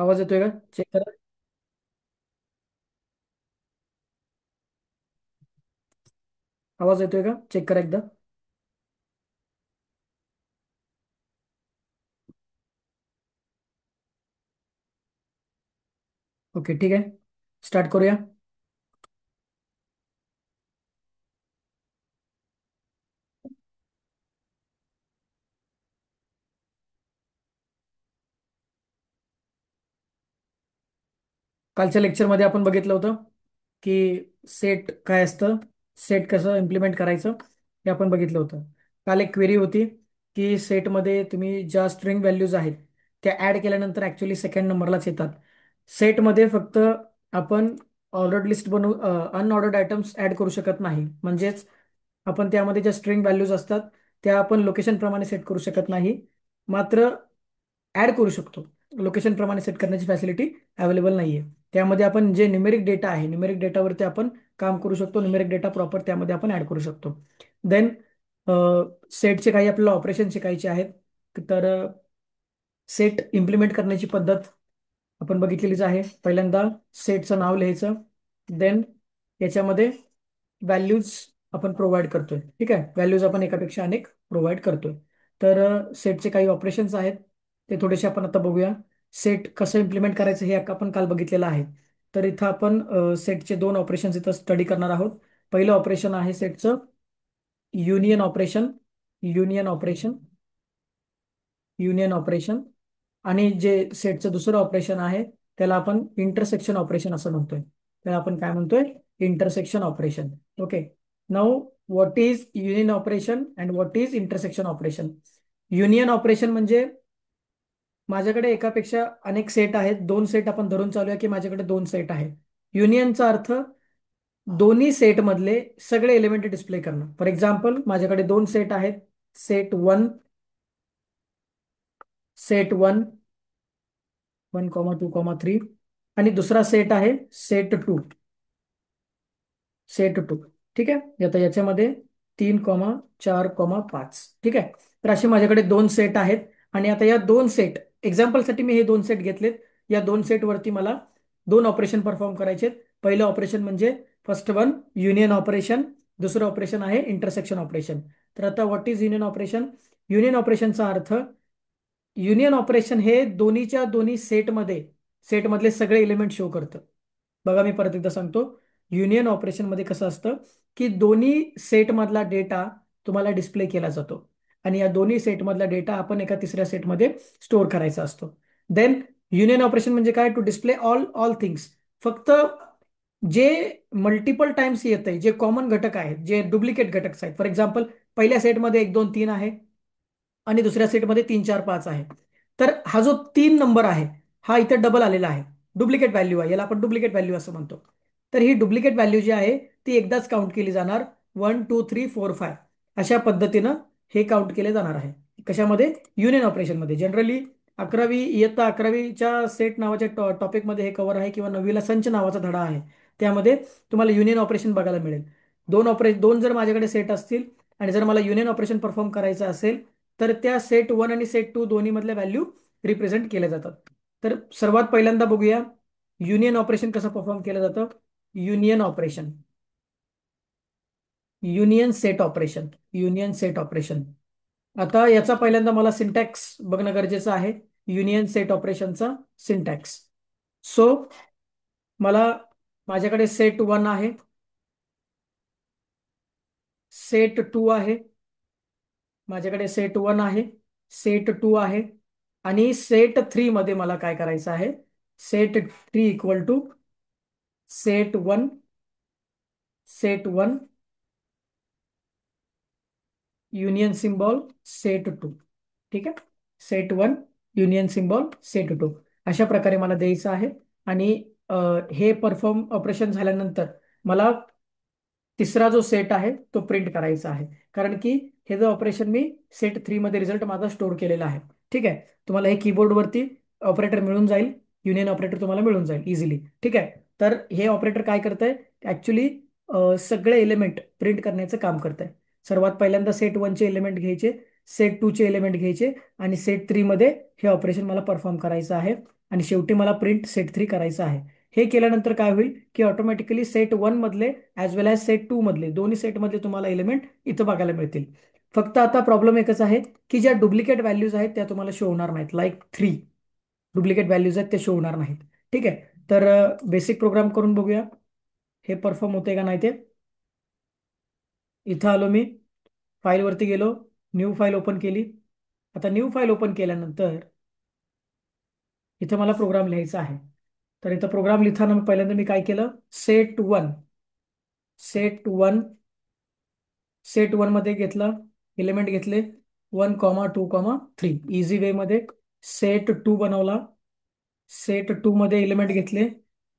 आवाज येतोय का? चेक करा. आवाज येतोय का? चेक करा एकदा. ओके, ठीक आहे. स्टार्ट करूया. कालच्या लेक्चरमध्ये आपण बघितलं होतं की सेट काय असतं, सेट कसं इम्प्लिमेंट करायचं हे आपण बघितलं होतं. काल एक क्वेरी होती की सेटमध्ये तुम्ही ज्या स्ट्रिंग व्हॅल्यूज आहेत त्या ऍड केल्यानंतर ऍक्च्युली सेकंड नंबरलाच येतात. सेटमध्ये फक्त आपण ऑर्डर्ड लिस्ट बनवू, अनऑर्डर्ड आयटम्स ऍड करू शकत नाही. म्हणजेच आपण त्यामध्ये ज्या स्ट्रिंग व्हॅल्यूज असतात त्या आपण लोकेशन प्रमाणे सेट करू शकत नाही, मात्र ऍड करू शकतो. लोकेशन प्रमाणे सेट करण्याची फॅसिलिटी अवेलेबल नाहीये. त्यामध्ये आपण जे न्यूमेरिक डेटा आहे, न्यूमेरिक डेटावरती आपण काम करू शकतो. न्यूमेरिक डेटा प्रॉपर त्यामध्ये आपण ऍड करू शकतो. देन सेटचे काही आपल्याला ऑपरेशन शिकायचे आहेत. तर सेट इम्प्लिमेंट करण्याची पद्धत आपण बघितलेलीच आहे. पहिल्यांदा सेटचं नाव लिहायचं. देन याच्यामध्ये व्हॅल्यूज आपण प्रोव्हाइड करतोय. ठीक आहे, व्हॅल्यूज आपण एकापेक्षा अनेक प्रोव्हाइड करतोय. तर सेटचे काही ऑपरेशन्स आहेत ते थोडेसे आपण आता बघूया. सेट कसं इम्प्लिमेंट करायचं हे आपण काल बघितलेलं आहे. तर इथं आपण सेटचे दोन ऑपरेशन्स इथं स्टडी करणार आहोत. पहिलं ऑपरेशन आहे सेटचं union operation. Union operation, union operation. आणि जे सेटचं दुसरं ऑपरेशन आहे त्याला आपण इंटरसेक्शन ऑपरेशन असं म्हणतोय. त्याला आपण काय म्हणतोय? Intersection operation. Okay. Now, what is union operation and what is intersection operation? Union operation म्हणजे माझ्याकडे एकापेक्षा अनेक सेट आहेत. दोन सेट आपण धरून चालूया की माझ्याकडे दोन सेट आहेत. युनियनचा अर्थ दोन्ही सेट मधले सगळे एलिमेंट डिस्प्ले करणं. फॉर एक्झाम्पल, माझ्याकडे दोन सेट आहेत. सेट वन, सेट 1, 1, 2, 3, आणि दुसरा सेट आहे सेट 2. सेट 2. ठीक आहे. आता याच्यामध्ये 3, 4, 5. ठीक आहे. तर असे माझ्याकडे दोन सेट आहेत. आणि आता या दोन सेट, एक्झाम्पलसाठी मी हे दोन सेट घेतलेत. या दोन सेट वरती मला दोन ऑपरेशन परफॉर्म करायचे आहेत. पहिलं ऑपरेशन म्हणजे फर्स्ट वन युनियन ऑपरेशन. दुसरं ऑपरेशन आहे इंटरसेक्शन ऑपरेशन. तर आता what is union operation? Union ऑपरेशनचा अर्थ, युनियन ऑपरेशन हे दोन्हीच्या दोन्ही सेटमध्ये सेटमधले सगळे एलिमेंट शो करतं. बघा, मी परत एकदा सांगतो. युनियन ऑपरेशन मध्ये कसं असतं की दोन्ही सेटमधला डेटा तुम्हाला डिस्प्ले केला जातो. आणि या दोन्ही सेटमधला डेटा आपण एका तिसऱ्या सेटमध्ये स्टोअर करायचा असतो. देन युनियन ऑपरेशन म्हणजे काय? To display all all things. फक्त जे मल्टिपल टाइम्स येत आहे, जे कॉमन घटक आहेत, जे डुप्लिकेट घटक आहेत. फॉर एक्झाम्पल, पहिल्या सेटमध्ये 1, 2, 3 आहे आणि दुसऱ्या सेटमध्ये 3, 4, 5 आहे. तर हा जो 3 नंबर आहे हा इथे डबल आलेला आहे. डुप्लिकेट व्हॅल्यू आहे, याला आपण डुप्लिकेट व्हॅल्यू असं म्हणतो. तर ही डुप्लिकेट व्हॅल्यू जी आहे ती एकदाच काउंट केली जाणार. 1, 2, 3, 4, 5 अशा पद्धतीनं हे काउंट केले जाणार आहे. कशामध्ये? युनियन ऑपरेशनमध्ये. जनरली 11वी, इयत्ता 11वीच्या सेट नावाच्या टॉपिकमध्ये हे कव्हर आहे, किंवा 9वीला संच नावाचा धडा आहे. त्यामध्ये तुम्हाला युनियन ऑपरेशन बघायला मिळेल. दोन जर माझ्याकडे सेट असतील आणि जर मला युनियन ऑपरेशन परफॉर्म करायचं असेल तर त्या सेट 1 आणि सेट 2 दोन्ही मधल्या व्हॅल्यू रिप्रेझेंट केल्या जातात. तर सर्वात पहिल्यांदा बघूया युनियन ऑपरेशन कसं परफॉर्म केलं जातं. Union operation, union set operation, union set operation. आता याचा पहिल्यांदा मला सिंटॅक्स बघणं गरजेचं आहे. युनियन सेट ऑपरेशनचा सिंटॅक्स. सो मला, माझ्याकडे सेट 1 आहे, सेट 2 आहे, माझ्याकडे सेट 1 आहे, सेट 2 आहे, आणि सेट 3 मध्ये मला काय करायचं आहे? Set 3 equal to set 1, set 1 union symbol set 2. ठीक आहे. सेट 1 युनियन सिम्बॉल सेट 2 अशा प्रकारे मला द्यायचं आहे. आणि हे परफॉर्म ऑपरेशन झाल्यानंतर मला तिसरा जो सेट आहे तो प्रिंट करायचा आहे. कारण की हे जो ऑपरेशन मी सेट 3 मध्ये रिझल्ट माझा स्टोअर केलेला आहे. ठीक आहे. तुम्हाला हे कीबोर्डवरती ऑपरेटर मिळून जाईल. युनियन ऑपरेटर तुम्हाला मिळून जाईल इझिली. ठीक आहे. तर हे ऑपरेटर काय करतंय? ऍक्च्युली सगळे एलिमेंट प्रिंट करण्याचं काम करतंय. सर्वात पहिल्यांदा सेट 1 चे एलिमेंट घ्यायचे, सेट 2 चे एलिमेंट घ्यायचे, आणि सेट 3 मध्ये हे ऑपरेशन मला परफॉर्म करायचं आहे. आणि शेवटी मला प्रिंट सेट 3 करायचं आहे. हे केल्यानंतर काय होईल की ऑटोमॅटिकली सेट 1 मधले ॲज वेल ॲज सेट 2 मधले दोन्ही सेटमधले तुम्हाला एलिमेंट इथं बघायला मिळतील. फक्त आता प्रॉब्लेम एकच आहे की ज्या डुप्लिकेट व्हॅल्यूज आहेत त्या तुम्हाला शो होणार नाहीत. लाईक 3 डुप्लिकेट व्हॅल्यूज आहेत ते शो होणार नाहीत. ठीक आहे. तर बेसिक प्रोग्राम करून बघूया हे परफॉर्म होते का नाही ते. इथं आलो मी, फाईलवरती गेलो, न्यू फाईल ओपन केली. आता न्यू फाईल ओपन केल्यानंतर इथं मला प्रोग्राम लिहायचा आहे. तर इथं प्रोग्राम लिहिताना पहिल्यांदा मी काय केलं, सेट वन सेट वन मध्ये घेतलं, एलिमेंट घेतले 1,2,3. इझी वे मध्ये सेट 2 बनवला. सेट 2 मध्ये एलिमेंट घेतले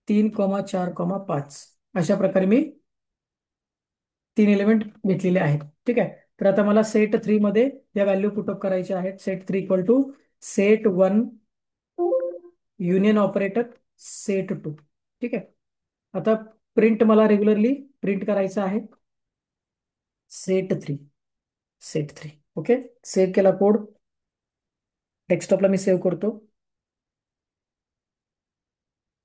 3,4,5. अशा प्रकारे मी 3 एलिमेंट घेतलेले आहेत. ठीक आहे. तर आता मला सेट 3 मध्ये या व्हॅल्यू पुटअप करायच्या आहेत. Set 3 equal to set 1 union operator set 2. ठीक आहे. आता प्रिंट मला रेग्युलरली प्रिंट करायचं आहे सेट 3. ओके. सेव्ह केला कोड, डेस्कटॉपला मी सेव्ह करतो.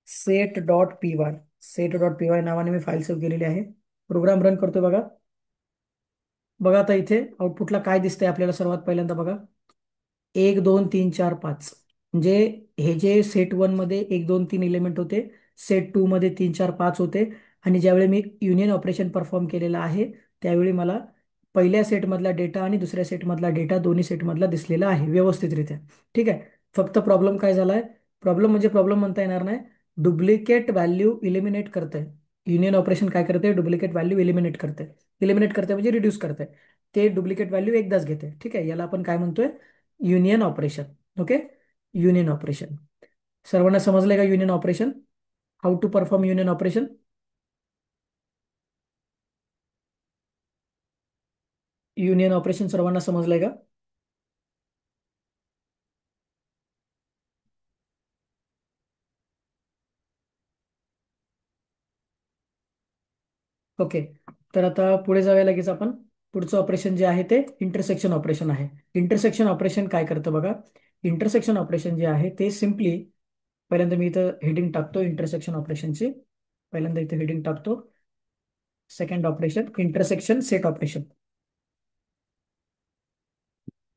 सेट.py नावाने मी फाईल सेव्ह केलेली आहे. प्रोग्राम रन करतो बघा. बघा आता इथे आउटपुटला काय दिसतंय आपल्याला. सर्वात पहिल्यांदा बघा 1 2 3 4 5. म्हणजे हे जे सेट 1 मध्ये 1 2 3 एलिमेंट होते, सेट 2 मध्ये 3 4 5 होते. आणि ज्यावेळी मी युनियन ऑपरेशन परफॉर्म केलेलं आहे त्यावेळी मला पहिल्या सेटमधला डेटा आणि दुसऱ्या सेटमधला डेटा दोन्ही सेटमधला दिसलेला आहे व्यवस्थितरित्या. ठीक आहे. फक्त प्रॉब्लेम काय झालाय, प्रॉब्लेम म्हणजे प्रॉब्लेम म्हणता येणार नाही, डुप्लिकेट व्हॅल्यू इलिमिनेट करते. युनियन ऑपरेशन काय करते, डुप्लिकेट व्हॅल्यू इलिमिनेट करते म्हणजे रिड्यूस करते. ते डुप्लिकेट व्हॅल्यू एकदाच घेते. ठीक आहे. याला आपण काय म्हणतोय, union operation. Okay. Union operation सर्वांना समजलंय का? Union operation, how to perform union operation. Union operation सर्वांना समजलंय का? ओके. तर आता पुढे जाऊया लगेच आपण. पुढचं ऑपरेशन जे आहे ते इंटरसेक्शन ऑपरेशन आहे. इंटरसेक्शन ऑपरेशन काय करतं बघा. इंटरसेक्शन ऑपरेशन जे आहे ते सिम्पली, पहिल्यांदा मी इथं हेडिंग टाकतो इंटरसेक्शन ऑपरेशनची. पहिल्यांदा इथे हेडिंग टाकतो, second operation intersection set operation.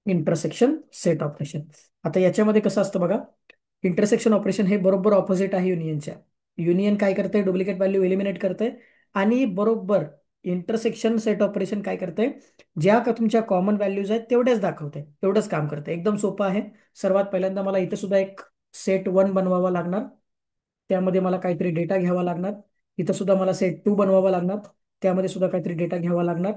Intersection set operation. आता याच्यामध्ये कसं असतं बघा, इंटरसेक्शन ऑपरेशन हे बरोबर ऑपोजिट आहे युनियनच्या. युनियन काय करते, डुप्लिकेट व्हॅल्यू एलिमिनेट करते. आणि बरोबर इंटरसेक्शन सेट ऑपरेशन काय करते, ज्या का तुमच्या कॉमन व्हॅल्यूज आहेत तेवढ्याच दाखवते, एवढंच काम करते. एकदम सोपं आहे. सर्वात पहिल्यांदा मला इथं सुद्धा एक सेट 1 बनवावा लागणार, त्यामध्ये मला काहीतरी डेटा घ्यावा लागणार. इथं सुद्धा मला सेट 2 बनवावा लागणार, त्यामध्ये सुद्धा काहीतरी डेटा घ्यावा लागणार.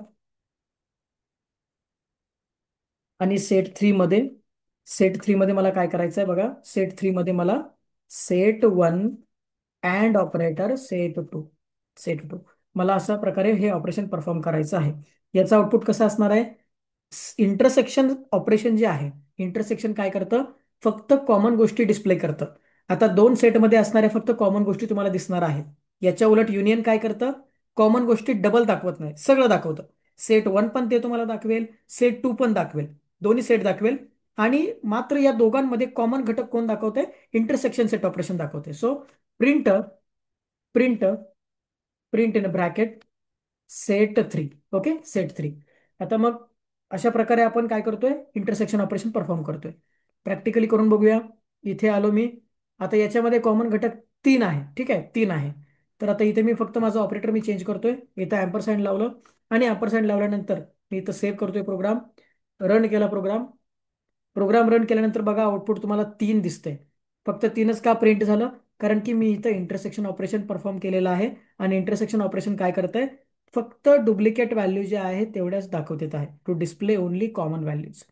आणि सेट थ्री मध्ये मला काय करायचं आहे बघा. सेट 3 मध्ये मला set 1 and operator set two मला अशा प्रकारे हे ऑपरेशन परफॉर्म करायचं आहे. याचा आउटपुट कसं असणार आहे, इंटरसेक्शन ऑपरेशन जे आहे, इंटरसेक्शन काय करतं, फक्त कॉमन गोष्टी डिस्प्ले करतं. आता दोन सेटमध्ये असणाऱ्या फक्त कॉमन गोष्टी तुम्हाला दिसणार आहेत. याच्या उलट युनियन काय करतं, कॉमन गोष्टी डबल दाखवत नाही, सगळं दाखवतं. सेट 1 पण ते तुम्हाला दाखवेल, सेट 2 पण दाखवेल, दोन्ही सेट दाखवेल. आणि मात्र या दोघांमध्ये कॉमन घटक कोण दाखवते, इंटरसेक्शन सेट ऑपरेशन दाखवते. So print print print in bracket set 3. Okay. Set 3. आता मग अशा प्रकारे आपण काय करतोय, इंटरसेक्शन ऑपरेशन परफॉर्म करतोय. प्रॅक्टिकली करून बघूया. इथे आलो मी. आता याच्यामध्ये कॉमन घटक 3 आहे. ठीक आहे, 3 आहे. तर आता इथे मी फक्त माझा ऑपरेटर मी चेंज करतोय. इथं अँपरसँड लावलं आणि अँपरसँड लावल्यानंतर मी इथं सेव्ह करतोय प्रोग्राम, रन केला प्रोग्राम. प्रोग्राम रन केल्यानंतर बघा आउटपुट तुम्हाला 3 दिसतंय. फक्त 3च का प्रिंट झालं, कारण की मी इथं इंटरसेक्शन ऑपरेशन परफॉर्म केलेलं आहे. आणि इंटरसेक्शन ऑपरेशन काय करतंय, फक्त डुप्लिकेट व्हॅल्यू जे आहे तेवढ्याच दाखवत येत आहे. To display only common values.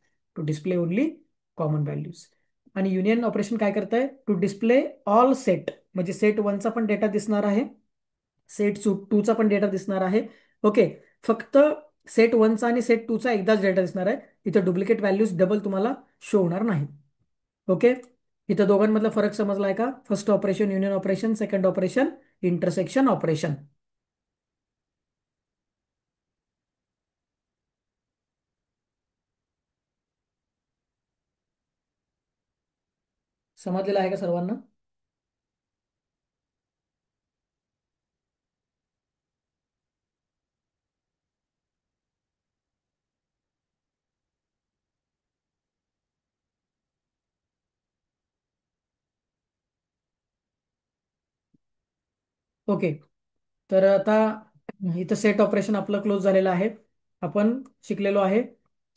आणि युनियन ऑपरेशन काय करतंय, टू डिस्प्ले ऑल सेट. म्हणजे सेट 1चा पण डेटा दिसणार आहे, सेट 2चा पण डेटा दिसणार आहे. ओके. फक्त सेट 1चा आणि सेट 2चा एकदाच डेटा दिसणार आहे. इथं डुप्लिकेट व्हॅल्यूज डबल तुम्हाला शो होणार नाही. ओके. इथं दोघांमधला फरक समजलाय का, first operation union operation, second operation intersection operation. समजलेलं आहे का सर्वांना? ओके. तर आता इथं सेट ऑपरेशन आपलं क्लोज झालेलं आहे. आपण शिकलेलो आहे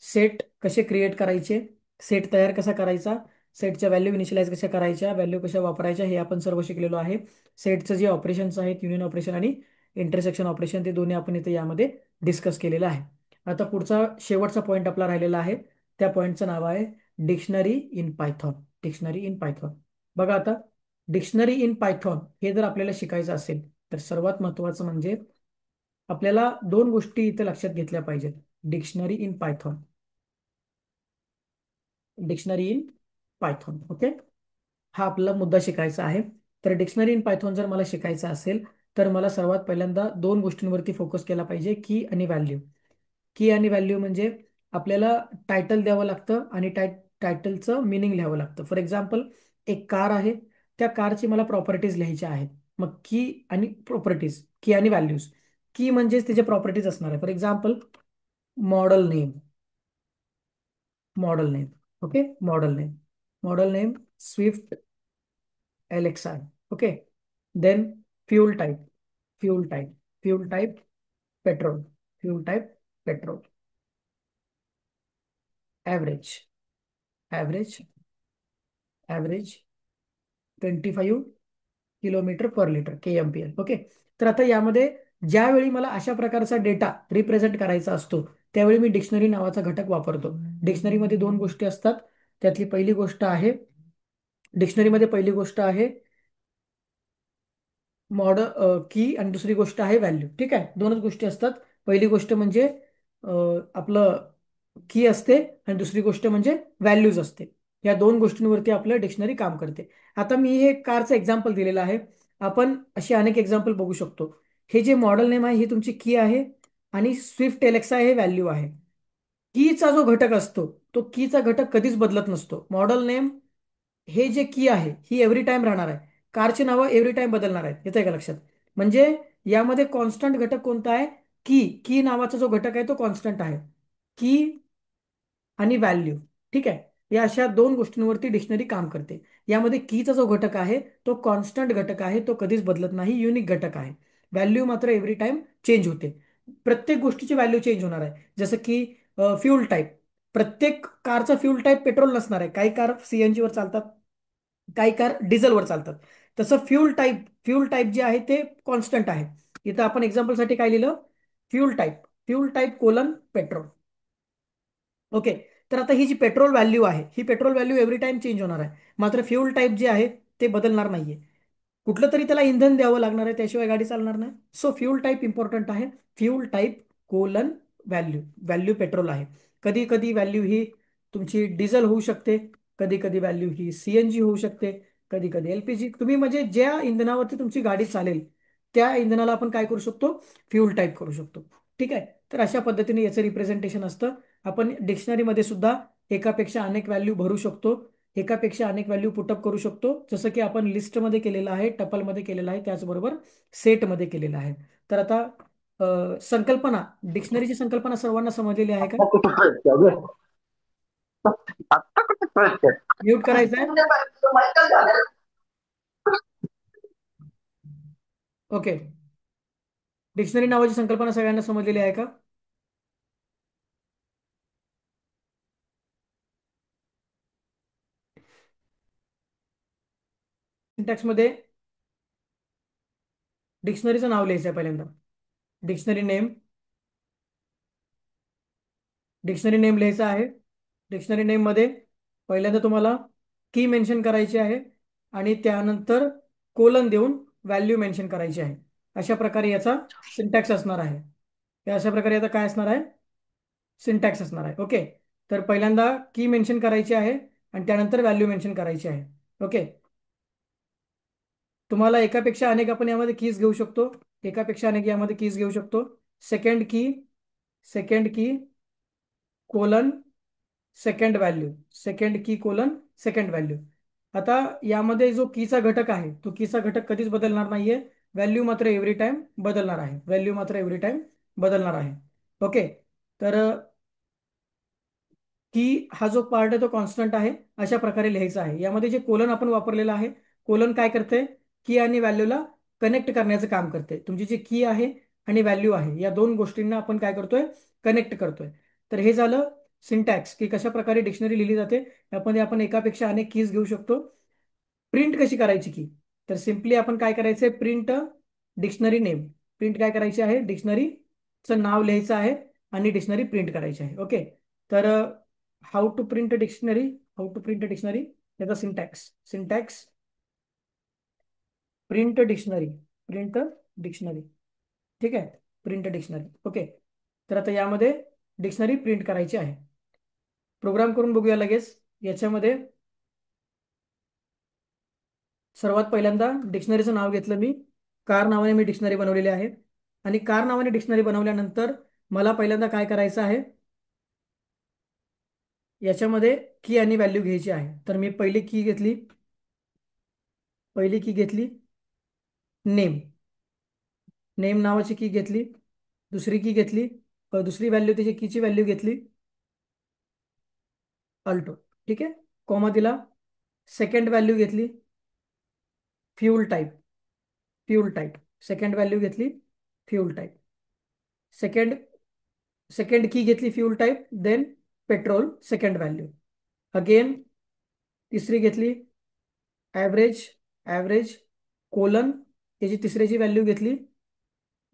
सेट कसे क्रिएट करायचे, सेट तयार कसा करायचा, सेटच्या व्हॅल्यू इनिशियलाइज कशा करायच्या, व्हॅल्यू कशा वापरायच्या, हे आपण सर्व शिकलेलो आहे. सेटचं जे ऑपरेशन्स आहेत, युनियन ऑपरेशन आणि इंटरसेक्शन ऑपरेशन, ते दोन्ही आपण इथे यामध्ये डिस्कस केलेलं आहे. आता पुढचा शेवटचा पॉईंट आपला राहिलेला आहे. त्या पॉईंटचं नाव आहे dictionary in Python. Dictionary in Python. बघा आता, डिक्शनरी इन पायथॉन हे जर आपल्याला शिकायचं असेल तर सर्वात महत्त्वाचं म्हणजे आपल्याला दोन गोष्टी इथे लक्षात घेतल्या पाहिजेत. Dictionary in Python. Dictionary in Python. Okay. हा आपला मुद्दा शिकायचा आहे. तर डिक्शनरी इन पायथॉन जर मला शिकायचं असेल तर मला सर्वात पहिल्यांदा दोन गोष्टींवरती फोकस केला पाहिजे, की आणि व्हॅल्यू. की आणि व्हॅल्यू म्हणजे आपल्याला टायटल द्यावं लागतं आणि टायटलचं मिनिंग लिहावं लागतं. फॉर एक्झाम्पल, एक कार आहे, त्या कारची मला प्रॉपर्टीज लिहायच्या आहेत. मग की आणि प्रॉपर्टीज, की आणि व्हॅल्यूज. की म्हणजेच त्याचे प्रॉपर्टीज असणार आहे. For example, model name. Model name. Okay. Model name. Model name Swift LXI. Okay. Then fuel type. Fuel type. Fuel type petrol. Fuel type petrol. Average. Average. Average 25 km/L, KMPL. Okay. तर आता यामध्ये ज्यावेळी मला अशा प्रकारचा data represent करायचा असतो त्यावेळी मी डिक्शनरी नावाचा घटक वापरतो. डिक्शनरीमध्ये दोन गोष्टी असतात. त्यातली पहिली गोष्ट आहे, डिक्शनरीमध्ये पहिली गोष्ट आहे मॉडल की, आणि दुसरी गोष्ट आहे व्हॅल्यू. ठीक आहे, दोनच गोष्टी असतात. पहिली गोष्ट म्हणजे अ, आपलं की असते आणि दुसरी गोष्ट म्हणजे व्हॅल्यूज असते. या दोन गोष्टींवरती आपलं डिक्शनरी काम करते. आता मी हे कारचं एक्झाम्पल दिलेलं आहे. आपण अशी अनेक एक्झाम्पल बघू शकतो. हे जे मॉडेल नेम आहे ही तुमची की आहे आणि स्विफ्ट एलेक्सा हे व्हॅल्यू आहे. कीचा जो घटक असतो तो कीचा घटक कधीच बदलत नसतो. मॉडेल नेम हे जे की आहे ही एव्हरी टाइम राहणार आहे. कारची नावं एव्हरी टाइम बदलणार आहेत. येतं का लक्षात? म्हणजे यामध्ये कॉन्स्टंट घटक कोणता आहे? की. की नावाचा जो घटक आहे तो कॉन्स्टंट आहे. की आणि व्हॅल्यू. ठीक आहे. या अशा दोन गोष्टींवरती डिक्शनरी काम करते. यामध्ये कीचा जो घटक आहे तो कॉन्स्टंट घटक आहे, तो कधीच बदलत नाही, युनिक घटक आहे. व्हॅल्यू मात्र एव्हरी टाइम चेंज होते. प्रत्येक गोष्टीची व्हॅल्यू चेंज होणार आहे. जसं की फ्यूल टाईप. प्रत्येक कारचा फ्यूल टाईप पेट्रोल नसणार आहे. काही कार CNG वर चालतात, काही कार डिझेलवर चालतात. तसं फ्यूल टाईप जे आहे ते कॉन्स्टंट आहे. इथं आपण एक्झाम्पलसाठी काय लिहिलं? Fuel type. Fuel type colon petrol. Okay. तर आता ही जी पेट्रोल व्हॅल्यू आहे ही petrol value every time change होणार आहे. मात्र फ्यूल टाईप जे आहे ते बदलणार नाहीये. कुठलं तरी त्याला इंधन द्यावं लागणार आहे, त्याशिवाय गाडी चालणार नाही. सो फ्यूल टाईप इम्पॉर्टंट आहे. Fuel type colon value. Value petrol आहे. कधी कधी व्हॅल्यू ही तुमची डिझेल होऊ शकते, कधी कधी व्हॅल्यू ही CNG होऊ शकते, कधी कधी LPG. तुम्ही म्हणजे ज्या इंधनावरती तुमची गाडी चालेल त्या इंधनाला आपण काय करू शकतो? फ्यूल टाईप करू शकतो. ठीक आहे. तर अशा पद्धतीने याचं रिप्रेझेंटेशन असतं. आपण डिक्शनरीमध्ये सुद्धा एकापेक्षा अनेक व्हॅल्यू भरू शकतो, एकापेक्षा अनेक व्हॅल्यू पुटअप करू शकतो. जसं की आपण लिस्टमध्ये केलेलं आहे, टपलमध्ये केलेलं आहे, त्याचबरोबर सेटमध्ये केलेलं आहे. तर आता संकल्पना, डिक्शनरीची संकल्पना सर्वांना समजलेली आहे का? आता कुठं कळते अगं? आता कुठं कळते? म्यूट करायचं आहे. ओके. डिक्शनरी नावाची संकल्पना सगळ्यांना समजलेली आहे का? सिंटॅक्समध्ये डिक्शनरीचं नाव लिहायचं आहे पहिल्यांदा. Dictionary name. डिक्शनरी नेम लिहायचं आहे. डिक्शनरी नेम मध्ये पहिल्यांदा तुम्हाला की मेन्शन करायची आहे आणि त्यानंतर कोलन देऊन व्हॅल्यू मेन्शन करायची आहे. अशा प्रकारे याचा सिंटॅक्स असणार आहे. या अशा प्रकारे आता काय असणार आहे? सिंटॅक्स असणार आहे. ओके. तर पहिल्यांदा की मेन्शन करायची आहे आणि त्यानंतर व्हॅल्यू मेन्शन करायची आहे. ओके. तुम्हाला एकापेक्षा अनेक आपण यामध्ये कीज घेऊ शकतो. एकापेक्षा अनेक यामध्ये कीज घेऊ शकतो. सेकंड की, सेकंड की कोलन सेकंड व्हॅल्यू, सेकंड की कोलन सेकंड व्हॅल्यू. आता यामध्ये जो कीचा घटक आहे तो कीचा घटक कधीच बदलणार नाहीये. व्हॅल्यू मात्र एव्हरी टाइम बदलणार आहे. व्हॅल्यू मात्र एव्हरी टाइम बदलणार आहे. ओके. तर की हा जो पार्ट आहे तो कॉन्स्टंट आहे. अशा प्रकारे लिहायचा आहे. यामध्ये जे कोलन आपण वापरलेलं आहे, कोलन काय करते? की आणि व्हॅल्यूला कनेक्ट करण्याचं काम करते. तुमची जी की आहे आणि व्हॅल्यू आहे या दोन गोष्टींना आपण काय करतोय, कनेक्ट करतोय. तर हे झालं सिंटॅक्स, की कशा प्रकारे डिक्शनरी लिहिली जाते. यामध्ये आपण एकापेक्षा अनेक कीज घेऊ शकतो. प्रिंट कशी करायची की, तर सिम्पली आपण काय करायचंय, प्रिंट डिक्शनरी नेम. प्रिंट काय करायची आहे, डिक्शनरीचं नाव लिहायचं आहे आणि डिक्शनरी प्रिंट करायची आहे. ओके. तर how to print dictionary, how to print dictionary, याचा syntax, syntax print dictionary, print dictionary. ठीक आहे, प्रिंट डिक्शनरी. ओके. तर आता यामध्ये डिक्शनरी प्रिंट करायची आहे. प्रोग्राम करून बघूया लगेच. याच्यामध्ये सर्वात पहिल्यांदा डिक्शनरीचं नाव घेतलं मी. कार नावाने मी डिक्शनरी बनवलेली आहे. आणि कार नावाने डिक्शनरी बनवल्यानंतर मला पहिल्यांदा काय करायचं आहे, याच्यामध्ये की आणि व्हॅल्यू घ्यायची आहे. तर मी पहिली की घेतली, पहिली की घेतली नेम, नेम नावाची की घेतली. दुसरी की घेतली, दुसरी व्हॅल्यू त्याची कीची व्हॅल्यू घेतली अल्टो. ठीक आहे, कॉमा दिला. सेकंड व्हॅल्यू घेतली fuel type, fuel type. Second value घेतली फ्यूल टाईप. सेकंड, सेकंड की घेतली fuel type, then petrol second value. Again तिसरी घेतली ॲव्हरेज, ॲव्हरेज कोलन, याची तिसऱ्याची व्हॅल्यू घेतली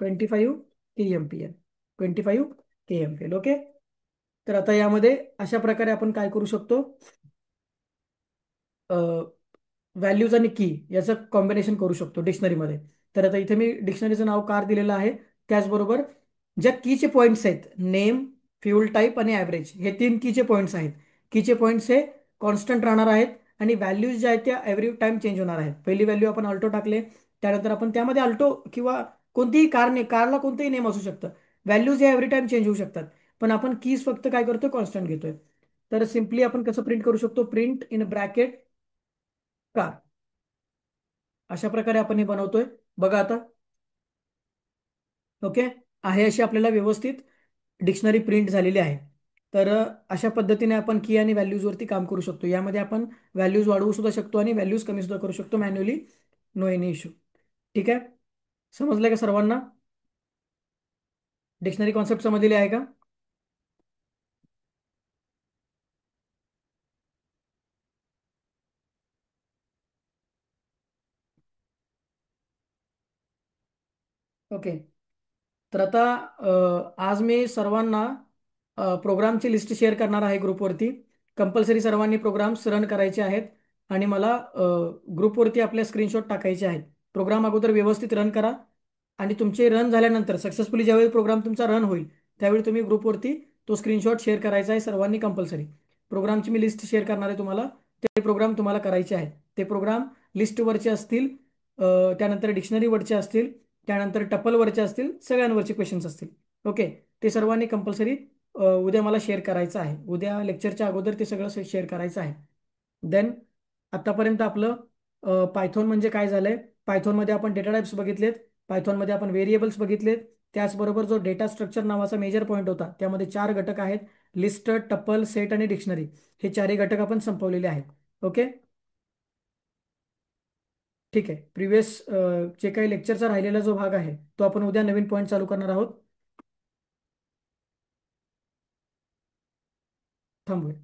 25 KMPL, 25 KMPL. ओके. तर आता यामध्ये अशा प्रकारे आपण काय करू शकतो, व्हॅल्यूज आणि की याचं कॉम्बिनेशन करू शकतो डिक्शनरीमध्ये. तर आता इथे मी डिक्शनरीचं नाव कार दिलेलं आहे. त्याचबरोबर ज्या कीचे पॉईंट्स आहेत, नेम, फ्यूल टाईप आणि ॲव्हरेज, हे तीन कीचे पॉईंट्स आहेत. कीचे पॉईंट्स हे कॉन्स्टंट राहणार आहेत आणि व्हॅल्यूज ज्या आहेत त्या एव्हरी टाइम चेंज होणार आहेत. पहिली व्हॅल्यू आपण अल्टो टाकले, त्यानंतर आपण त्यामध्ये अल्टो किंवा कोणतीही कारने, कारला कोणतेही नेम असू शकतं. व्हॅल्यूज या एव्हरी टाइम चेंज होऊ शकतात. पण आपण कीज फक्त काय करतोय, कॉन्स्टंट घेतोय. तर सिम्पली आपण कसं प्रिंट करू शकतो, प्रिंट इन ब्रॅकेट कार. अशा प्रकारे आपण हे बनवतोय. बघा आता. ओके. आहे अशी आपल्याला व्यवस्थित डिक्शनरी प्रिंट झालेली आहे. तर अशा पद्धतीने आपण की आणि व्हॅल्यूज वरती काम करू शकतो. यामध्ये आपण व्हॅल्यूज वाढवू सुद्धा शकतो आणि व्हॅल्यूज कमी सुद्धा करू शकतो मॅन्युअली. No any issue. ठीक आहे, समजलंय का सर्वांना? डिक्शनरी कॉन्सेप्ट समजलेली आहे का? ओके. तर आता आज मी सर्वांना प्रोग्रामची लिस्ट शेअर करणार आहे ग्रुपवरती. कंपल्सरी सर्वांनी प्रोग्राम्स रन करायचे आहेत आणि मला ग्रुपवरती आपल्या स्क्रीनशॉट टाकायचे आहेत. प्रोग्राम अगोदर व्यवस्थित रन करा आणि तुमचे रन झाल्यानंतर सक्सेसफुली ज्यावेळी प्रोग्राम तुमचा रन होईल त्यावेळी तुम्ही ग्रुपवरती तो स्क्रीनशॉट शेअर करायचा आहे सर्वांनी कंपल्सरी. प्रोग्रामची मी लिस्ट शेअर करणार आहे तुम्हाला. ते प्रोग्राम तुम्हाला करायचे आहेत. ते प्रोग्राम लिस्टवरचे असतील, त्यानंतर डिक्शनरीवरचे असतील, त्यानंतर टपलवरचे असतील, सगळ्यांवरचे क्वेश्चन्स असतील. ओके. ते सर्वांनी कंपल्सरी उद्या मला शेअर करायचं आहे. उद्या लेक्चरच्या अगोदर ते सगळं शेअर करायचं आहे. देन आतापर्यंत आपलं पायथॉन म्हणजे काय झालंय, पायथॉनमध्ये आपण डेटा टाइप्स बघितलेत, पायथॉनमध्ये आपण व्हेरिएबल्स बघितलेत. त्याचबरोबर जो डेटा स्ट्रक्चर नावाचा मेजर पॉईंट होता त्यामध्ये 4 घटक आहेत, लिस्ट, टपल, सेट आणि डिक्शनरी. हे चारही घटक आपण संपवलेले आहेत. ओके. ठीक आहे. प्रिव्हियस जे काही लेक्चरचा राहिलेला जो भाग आहे तो आपण उद्या नवीन पॉईंट चालू करणार आहोत. थांबूया.